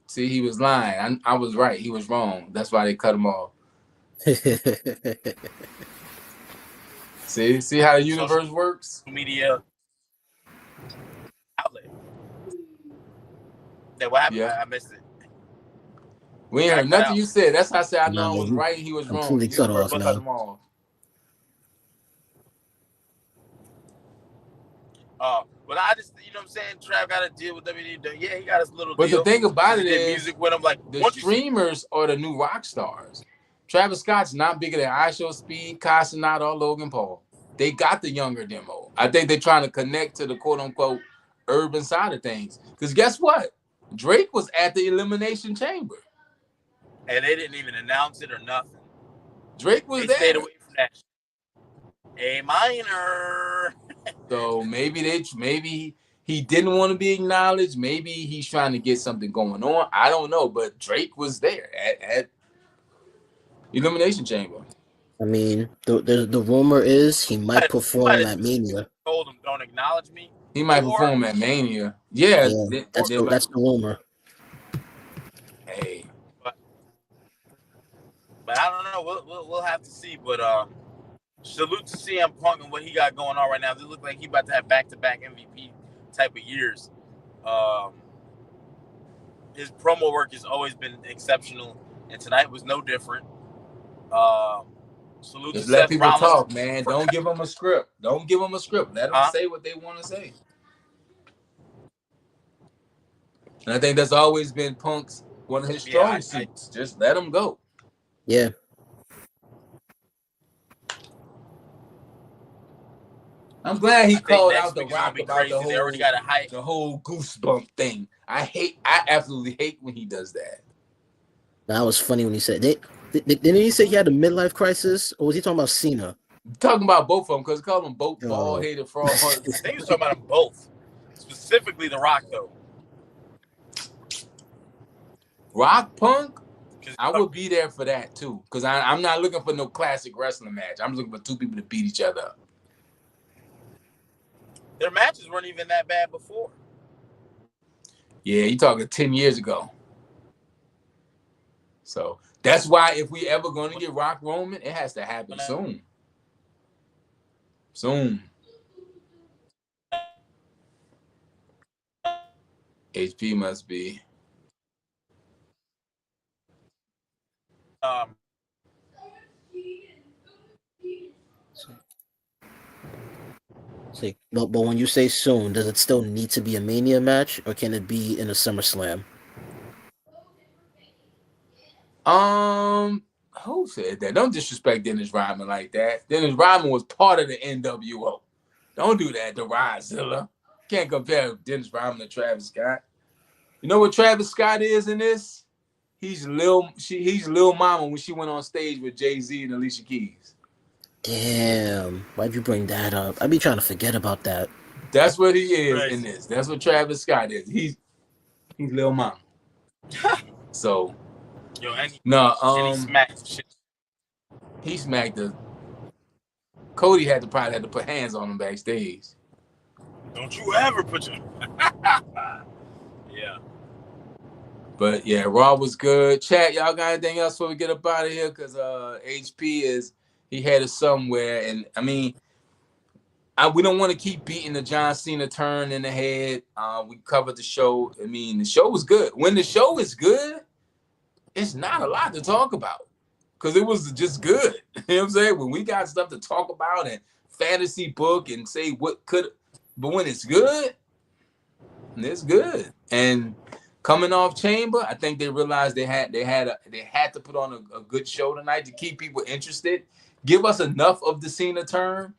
See, he was lying. I was right. He was wrong. That's why they cut him off. See how the universe works? Media outlet. Then what happened? Yeah. I missed it. We ain't heard nothing you said. That's how I said I know I was right. He was wrong. Completely cut off, man. Cut him off. But I just, you know what I'm saying? Trav got to deal with WWE. Yeah, he got his little But deal. the thing about it is, music with him, like, the streamers are the new rock stars. Travis Scott's not bigger than iShow Speed, Casanata, or Logan Paul. They got the younger demo. I think they're trying to connect to the quote-unquote urban side of things. Because guess what? Drake was at the Elimination Chamber. And they didn't even announce it or nothing. Drake was there. Stayed away from that. A minor. So maybe he didn't want to be acknowledged. Maybe he's trying to get something going on. I don't know. But Drake was there at Elimination Chamber. I mean, the rumor is he might perform at Mania. Told him, don't acknowledge me. He might perform at Mania. Yeah, that's the rumor. Hey. But I don't know. We'll have to see. But salute to CM Punk and what he got going on right now. It look like he about to have back-to-back MVP type of years. His promo work has always been exceptional, and tonight was no different. Salute Just to let Seth people Rollins. talk, man. Don't give them a script. Let them say what they want to say. And I think that's always been Punk's one of his strong suits. Just let him go. Yeah. I'm glad he called out The Rock about the whole goosebump thing. I absolutely hate when he does that. That was funny when he said didn't he say he had a midlife crisis, or was he talking about Cena? Talking about both of them, because he called them both bald-headed frauds. I think he was talking about them both. Specifically The Rock, though. Rock Punk? I would be there for that, too. Because I'm not looking for no classic wrestling match. I'm looking for two people to beat each other up. Their matches weren't even that bad before. Yeah, you're talking 10 years ago. So that's why if we ever going to get Rock Roman, it has to happen soon. Soon. HP must be. But when you say soon, does it still need to be a Mania match, or can it be in a SummerSlam? Who said that? Don't disrespect Dennis Rodman like that. Dennis Rodman was part of the NWO. Don't do that to Rodzilla. Can't compare Dennis Rodman to Travis Scott. You know what Travis Scott is in this? He's Lil Mama when she went on stage with Jay-Z and Alicia Keys. Damn, why'd you bring that up? I be trying to forget about that. That's what he is in this. That's what Travis Scott is. He's Lil Mama. So, he smacked the. Cody probably had to put hands on him backstage. Don't you ever put your. Yeah. But yeah, Raw was good. Chat, y'all got anything else before we get up out of here? Because HP he had it somewhere, and I mean, we don't want to keep beating the John Cena turn in the head. We covered the show. I mean, the show was good. When the show is good, it's not a lot to talk about because it was just good. You know what I'm saying? When we got stuff to talk about and fantasy book and say what could, but when it's good, it's good. And coming off Chamber, I think they realized they had to put on a good show tonight to keep people interested. Give us enough of the Cena turn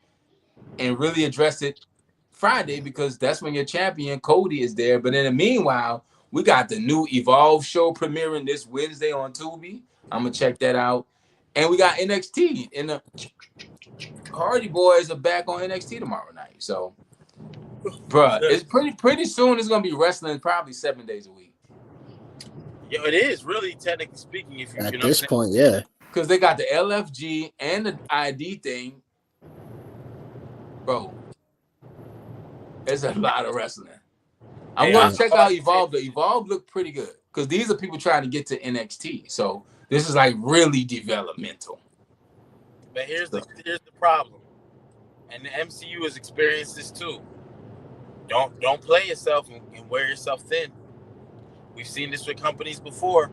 and really address it Friday because that's when your champion Cody is there. But in the meanwhile, we got the new Evolve show premiering this Wednesday on Tubi. I'm gonna check that out. And we got NXT, and the Hardy Boys are back on NXT tomorrow night. So, bruh, it's pretty soon. It's gonna be wrestling probably 7 days a week. Yo, it is really technically speaking. If you At know this point, yeah. Because they got the LFG and the ID thing, bro. It's a lot of wrestling. I'm gonna check out Evolve. The Evolve look pretty good because these are people trying to get to NXT. So this is like really developmental. But here's the problem, and the MCU has experienced this too. Don't play yourself and wear yourself thin. We've seen this with companies before.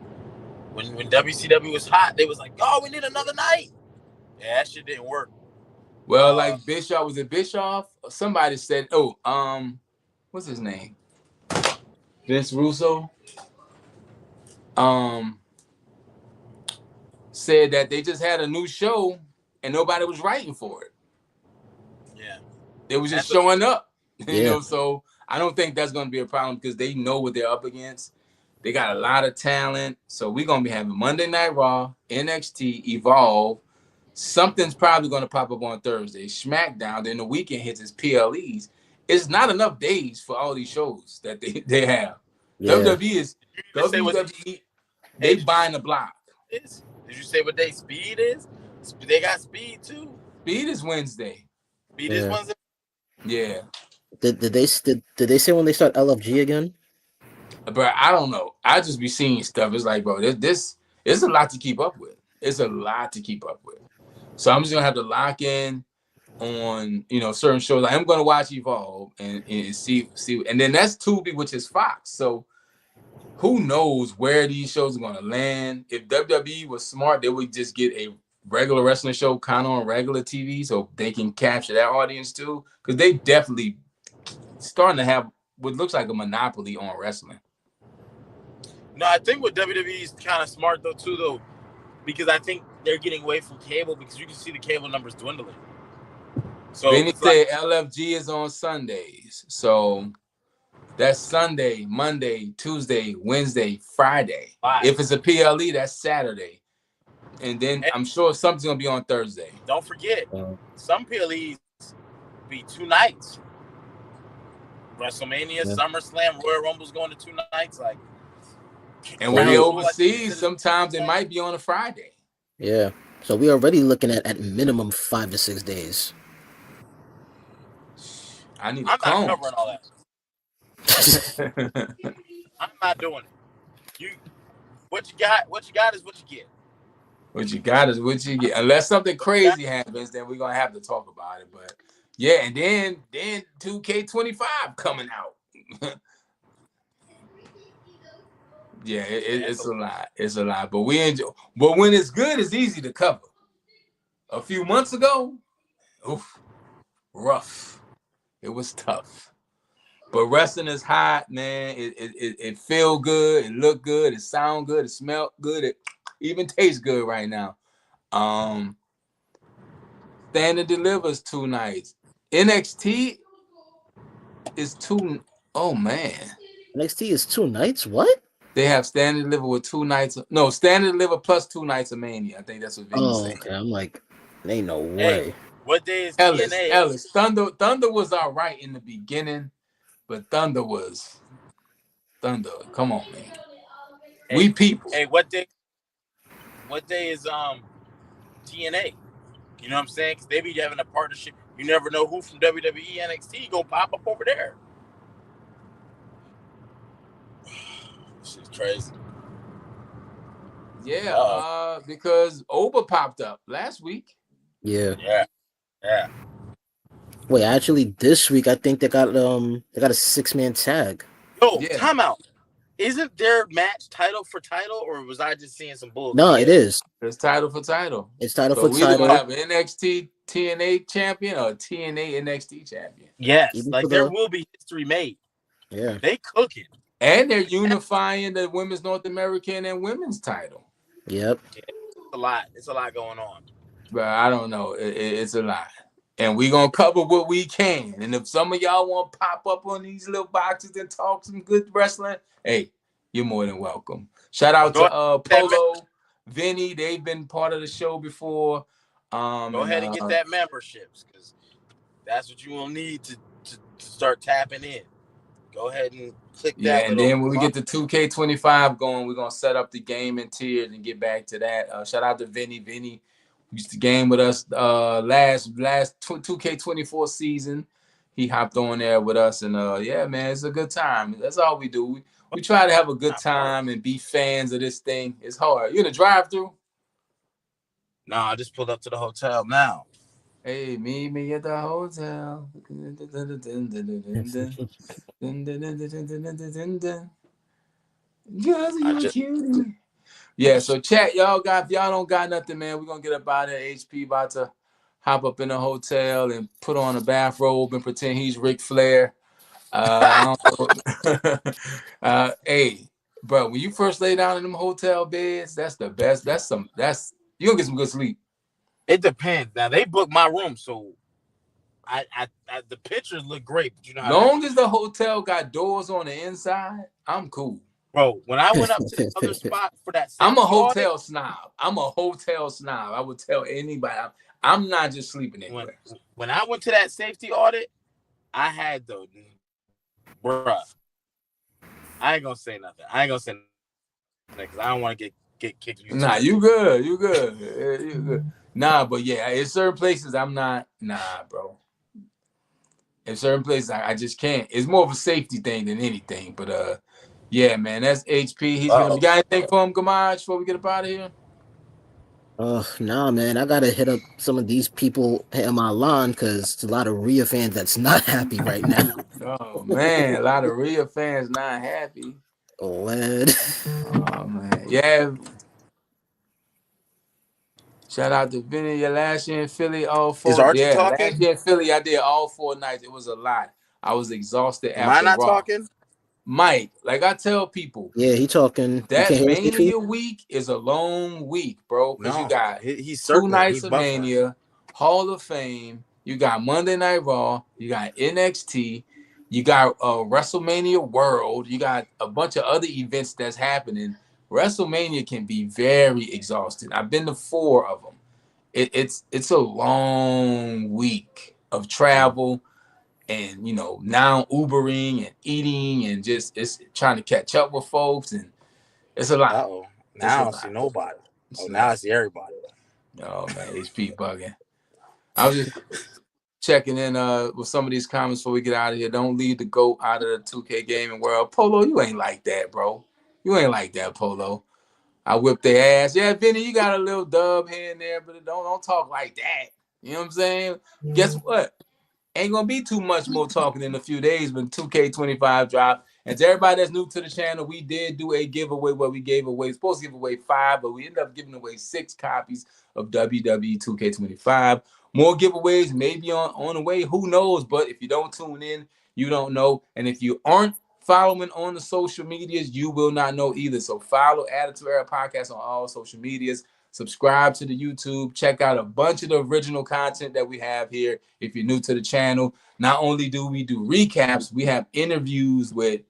When WCW was hot, they was like, "Oh, we need another night." Yeah, that shit didn't work. Well, like Bischoff, was it Bischoff? Somebody said, what's his name? Vince Russo. Said that they just had a new show and nobody was writing for it. Yeah. They was just showing up. You know, so I don't think that's gonna be a problem because they know what they're up against. They got a lot of talent. So we're gonna be having Monday Night Raw, NXT, Evolve. Something's probably gonna pop up on Thursday. SmackDown, then the weekend hits as PLEs. It's not enough days for all these shows that they have. Yeah. WWE, they buying the block. Did you say what day Speed is? They got Speed too. Speed is Wednesday. Speed is Wednesday. Yeah. Did they say when they start LFG again? Bro, I don't know. I just be seeing stuff. It's like, bro, this is a lot to keep up with. It's a lot to keep up with. So I'm just gonna have to lock in on certain shows. I'm gonna watch Evolve and see, and then that's Tubi, which is Fox. So who knows where these shows are gonna land? If WWE was smart, they would just get a regular wrestling show kind of on regular TV, so they can capture that audience too. Because they definitely starting to have what looks like a monopoly on wrestling. No, I think what WWE is kind of smart though, because I think they're getting away from cable because you can see the cable numbers dwindling. So Benny said LFG is on Sundays. So that's Sunday, Monday, Tuesday, Wednesday, Friday. If it's a PLE, that's Saturday. And then I'm sure something's going to be on Thursday. Don't forget, some PLEs be 2 nights. WrestleMania, SummerSlam, Royal Rumble's going to 2 nights. And when they overseas, sometimes it might be on a Friday. Yeah. So we're already looking at minimum 5 to 6 days. I'm not covering all that. I'm not doing it. What you got is what you get. What you got is what you get. Unless something crazy happens, then we're gonna have to talk about it. But yeah, and then 2K25 coming out. Yeah, it's a lot. It's a lot. But we enjoy. But when it's good, it's easy to cover. A few months ago, rough. It was tough. But wrestling is hot, man. It feel good. It look good. It sound good. It smell good. It even tastes good right now. Stand and Deliver's 2 nights. NXT is 2. Oh man. NXT is 2 nights. What? They have Stand and Deliver with 2 nights. No, Stand and Deliver plus 2 nights of Mania. I think that's what Vinny's saying. Okay. I'm like, ain't no way. Hey, what day is TNA? Ellis. Thunder was all right in the beginning, but Thunder. Come on, man. Hey, we people. Hey, what day is TNA? You know what I'm saying? Because they be having a partnership. You never know who from WWE NXT gonna pop up over there. This is crazy. Yeah, because Oba popped up last week. Yeah. Yeah. Wait, actually, this week I think they got a 6-man tag. Yo, time out. Isn't their match title for title, or was I just seeing some bullshit? No, it is. It's title for title. It's title for title. We're gonna have an NXT TNA champion or a TNA NXT champion. Yes, there will be history made. Yeah, they cooking, and they're unifying the Women's North American and Women's title. Yep, it's a lot. It's a lot going on. But I don't know. It's a lot. And we're going to cover what we can. And if some of y'all want to pop up on these little boxes and talk some good wrestling, hey, you're more than welcome. Shout out to Polo, Vinny. They've been part of the show before. Go ahead and get that memberships, because that's what you will need to start tapping in. Go ahead and click that. Yeah, and then when we get to 2K25 going, we're going to set up the gaming tiers and get back to that. Shout out to Vinny. Vinny used to game with us last 2K24 season. He hopped on there with us, and yeah, man, it's a good time. That's all we do. We try to have a good time and be fans of this thing. It's hard. You in the drive-through? No, I just pulled up to the hotel now. Hey, meet me at the hotel. Cause you a cutie. Yeah, so chat, if y'all don't got nothing, man, we're gonna get up out of here. HP about to hop up in the hotel and put on a bathrobe and pretend he's Ric Flair. I don't know. Hey, bro, when you first lay down in them hotel beds, that's the best. You gonna get some good sleep. It depends. Now they booked my room, so I the pictures look great, but you know how long as the hotel got doors on the inside, I'm cool. Bro, when I went up to the other spot for that I'm a hotel snob. I would tell anybody I'm not just sleeping anywhere. When I went to that safety audit, I had bruh. I ain't gonna say nothing because I don't want to get kicked. Nah, you good. You good. Nah, but yeah, in certain places I'm not. Nah, bro. In certain places I just can't. It's more of a safety thing than anything. But yeah, man, that's HP. He's gonna be. Got anything for him, Gamaj, before we get up out of here? Nah, man. I gotta hit up some of these people in my line because it's a lot of Rhea fans that's not happy right now. Oh man, a lot of Rhea fans not happy. Oh man. Oh man, yeah. Shout out to Vinny. Your last year in Philly, all 4. Is Archie talking? Last year in Philly, I did all 4 nights. It was a lot. I was exhausted. Am I not talking? Mike, like I tell people, yeah, he talking. That Mania week is a long week, bro. Because you got he's 2 nights of Mania, Hall of Fame. You got Monday Night Raw. You got NXT. You got WrestleMania World. You got a bunch of other events that's happening. WrestleMania can be very exhausting. I've been to 4 of them. It's a long week of travel. And now Ubering and eating and just it's trying to catch up with folks, and it's a lot. Now I don't see nobody. Now I see everybody. Oh man, HP bugging. I was just checking in with some of these comments before we get out of here. Don't leave the GOAT out of the 2K gaming world. Polo, you ain't like that, bro. You ain't like that, Polo. I whipped their ass. Yeah, Vinny, you got a little dub here and there, but don't talk like that. You know what I'm saying? Guess what? Ain't gonna be too much more talking in a few days when 2K25 drop. And to everybody that's new to the channel, we did do a giveaway where we gave away, supposed to give away 5, but we ended up giving away 6 copies of WWE 2K25. More giveaways maybe on the way. Who knows? But if you don't tune in, you don't know. And if you aren't following on the social medias, you will not know either. So follow Attitude Era Podcast on all social medias. Subscribe to the YouTube. Check out a bunch of the original content that we have here. If you're new to the channel, not only do we do recaps, we have interviews with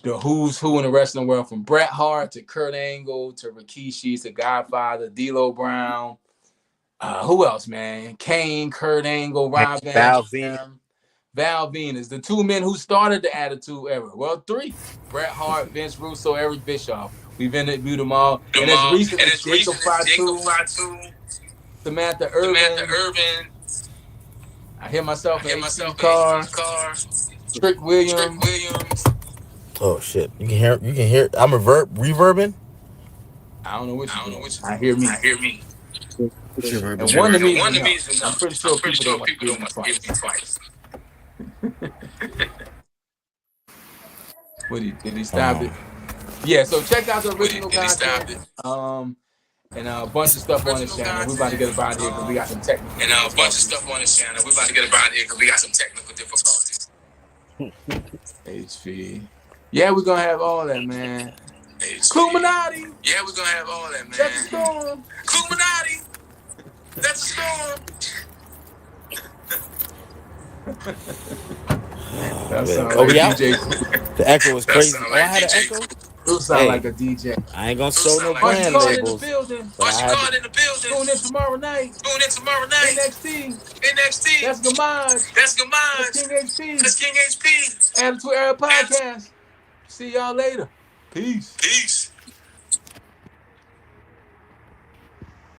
the who's who in the wrestling world, from Bret Hart to Kurt Angle to Rikishi to Godfather, D'Lo Brown. Who else, man? Kane, Kurt Angle, Rob Van Dam, Val Venus, the 2 men who started the Attitude Era. Well, 3. Bret Hart, Vince Russo, Eric Bischoff. We've interviewed them all. And as recent as Jacob Fatu, Samantha Irvin. I hear myself in my car. Trick Williams. Oh shit! You can hear. I'm reverbing. I don't know what you're doing. I hear me. And One to me is enough. I'm pretty sure people don't want to hear me twice. Did he stop it? Yeah, so check out the original content. And a bunch of stuff on this channel. We're about to get about here because we got some technical. difficulties. HV. Yeah, we're gonna have all that, man. Illuminati. Yeah, we're gonna have all that, man. That's a storm. Illuminati. That's a storm. That sound Oh, like we out? DJ. The echo was crazy. Oh, I had an echo? You sound like a DJ. I ain't gonna show no Aren't you brand calling in the labels. building? But I had Tune in tomorrow night. NXT. That's Gamage. That's King HP. Attitude Era Podcast. See y'all later. Peace.